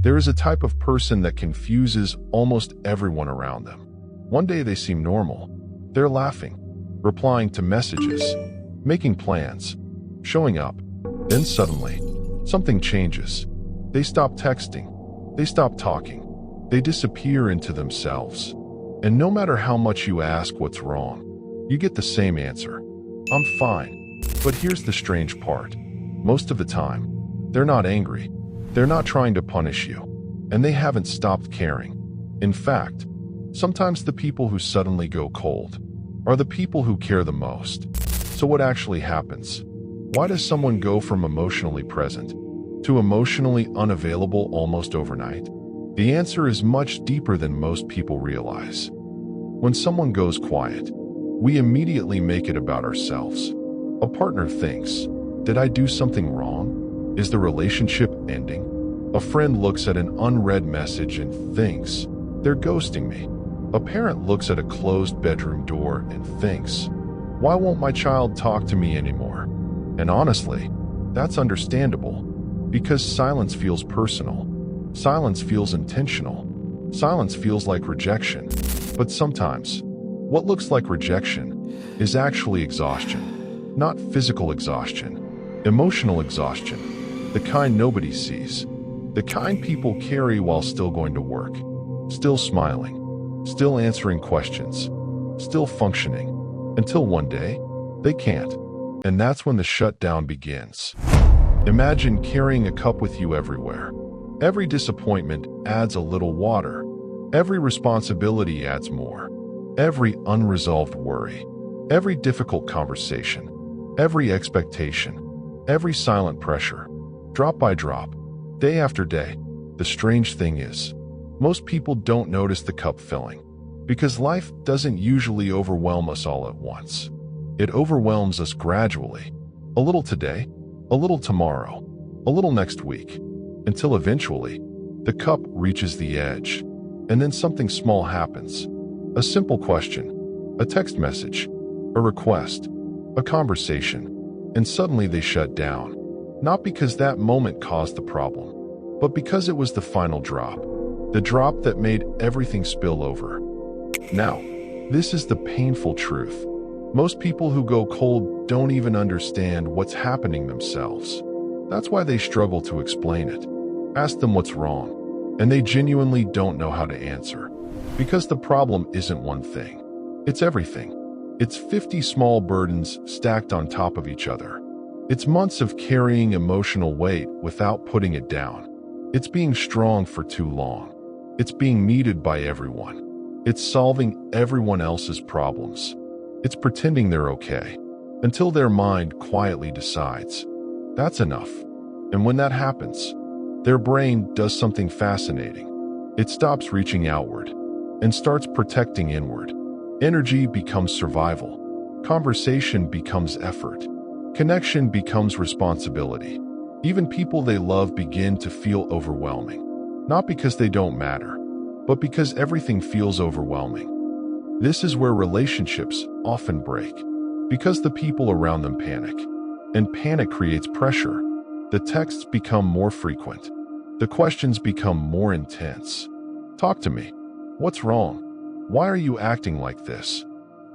There is a type of person that confuses almost everyone around them. One day they seem normal. They're laughing, replying to messages, making plans, showing up. Then suddenly, something changes. They stop texting. They stop talking. They disappear into themselves. And no matter how much you ask what's wrong, you get the same answer. I'm fine. But here's the strange part. Most of the time, they're not angry. They're not trying to punish you. And they haven't stopped caring. In fact, sometimes the people who suddenly go cold are the people who care the most. So what actually happens? Why does someone go from emotionally present to emotionally unavailable almost overnight? The answer is much deeper than most people realize. When someone goes quiet, we immediately make it about ourselves. A partner thinks, did I do something wrong? Is the relationship ending? A friend looks at an unread message and thinks, they're ghosting me. A parent looks at a closed bedroom door and thinks, why won't my child talk to me anymore? And honestly, that's understandable, because silence feels personal. Silence feels intentional. Silence feels like rejection. But sometimes, what looks like rejection is actually exhaustion. Not physical exhaustion, emotional exhaustion. The kind nobody sees. The kind people carry while still going to work. Still smiling. Still answering questions. Still functioning. Until one day, they can't. And that's when the shutdown begins. Imagine carrying a cup with you everywhere. Every disappointment adds a little water. Every responsibility adds more. Every unresolved worry. Every difficult conversation. Every expectation. Every silent pressure. Drop by drop. Day after day. The strange thing is, most people don't notice the cup filling. Because life doesn't usually overwhelm us all at once. It overwhelms us gradually. A little today, a little tomorrow, a little next week, until eventually, the cup reaches the edge. And then something small happens. A simple question, a text message, a request, a conversation, and suddenly they shut down. Not because that moment caused the problem, but because it was the final drop. The drop that made everything spill over. Now, this is the painful truth. Most people who go cold don't even understand what's happening themselves. That's why they struggle to explain it. Ask them what's wrong, and they genuinely don't know how to answer. Because the problem isn't one thing. It's everything. It's 50 small burdens stacked on top of each other. It's months of carrying emotional weight without putting it down. It's being strong for too long. It's being needed by everyone. It's solving everyone else's problems. It's pretending they're okay, until their mind quietly decides, that's enough. And when that happens, their brain does something fascinating. It stops reaching outward and starts protecting inward. Energy becomes survival. Conversation becomes effort. Connection becomes responsibility. Even people they love begin to feel overwhelming. Not because they don't matter, but because everything feels overwhelming. This is where relationships often break, because the people around them panic. And panic creates pressure. The texts become more frequent. The questions become more intense. Talk to me. What's wrong? Why are you acting like this?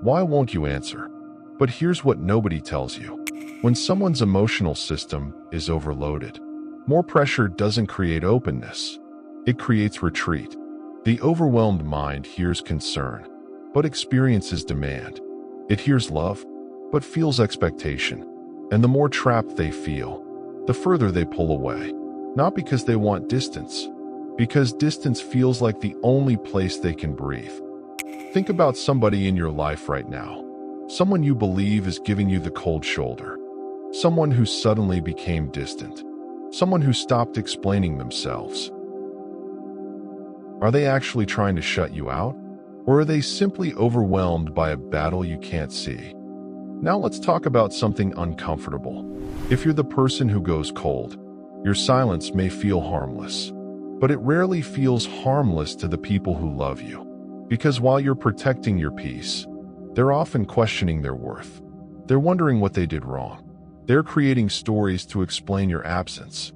Why won't you answer? But here's what nobody tells you. When someone's emotional system is overloaded, more pressure doesn't create openness. It creates retreat. The overwhelmed mind hears concern, but experiences demand. It hears love, but feels expectation. And the more trapped they feel, the further they pull away. Not because they want distance, because distance feels like the only place they can breathe. Think about somebody in your life right now. Someone you believe is giving you the cold shoulder. Someone who suddenly became distant. Someone who stopped explaining themselves. Are they actually trying to shut you out? Or are they simply overwhelmed by a battle you can't see? Now let's talk about something uncomfortable. If you're the person who goes cold, your silence may feel harmless. But it rarely feels harmless to the people who love you. Because while you're protecting your peace, they're often questioning their worth. They're wondering what they did wrong. They're creating stories to explain your absence.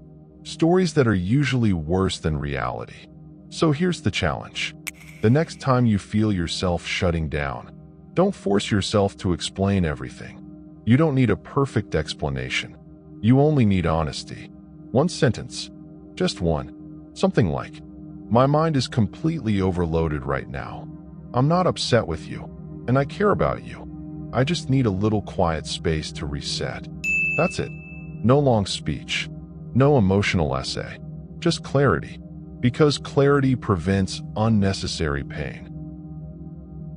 Stories that are usually worse than reality. So here's the challenge. The next time you feel yourself shutting down, don't force yourself to explain everything. You don't need a perfect explanation. You only need honesty. One sentence. Just one. Something like, "My mind is completely overloaded right now. I'm not upset with you, and I care about you. I just need a little quiet space to reset." That's it. No long speech. No emotional essay. Just clarity. Because clarity prevents unnecessary pain.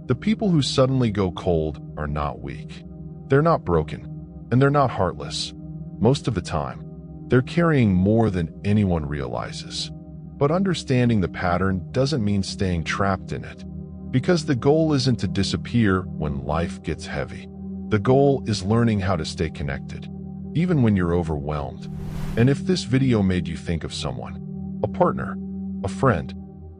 The people who suddenly go cold are not weak. They're not broken, and they're not heartless. Most of the time, they're carrying more than anyone realizes. But understanding the pattern doesn't mean staying trapped in it. Because the goal isn't to disappear when life gets heavy. The goal is learning how to stay connected, even when you're overwhelmed. And if this video made you think of someone, a partner, a friend,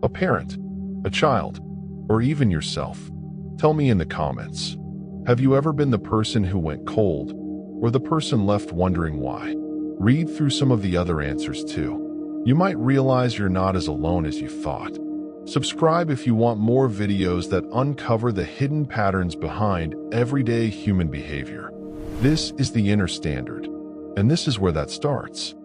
a parent, a child, or even yourself, tell me in the comments. Have you ever been the person who went cold, or the person left wondering why? Read through some of the other answers too. You might realize you're not as alone as you thought. Subscribe if you want more videos that uncover the hidden patterns behind everyday human behavior. This is the inner standard, and this is where that starts.